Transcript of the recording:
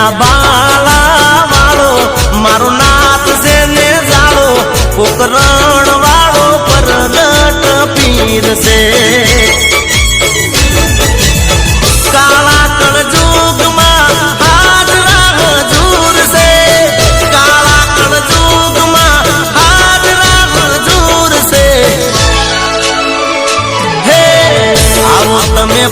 આ બાળા વાળો મારો નાથ છે ને જાળો પોકરણ વાળો પરગટ પીર છે કાળા કળજુગમાં હાજરા હજૂર છે કાળા કળજુગમાં હાજરા હજૂર છે હે આવો તમે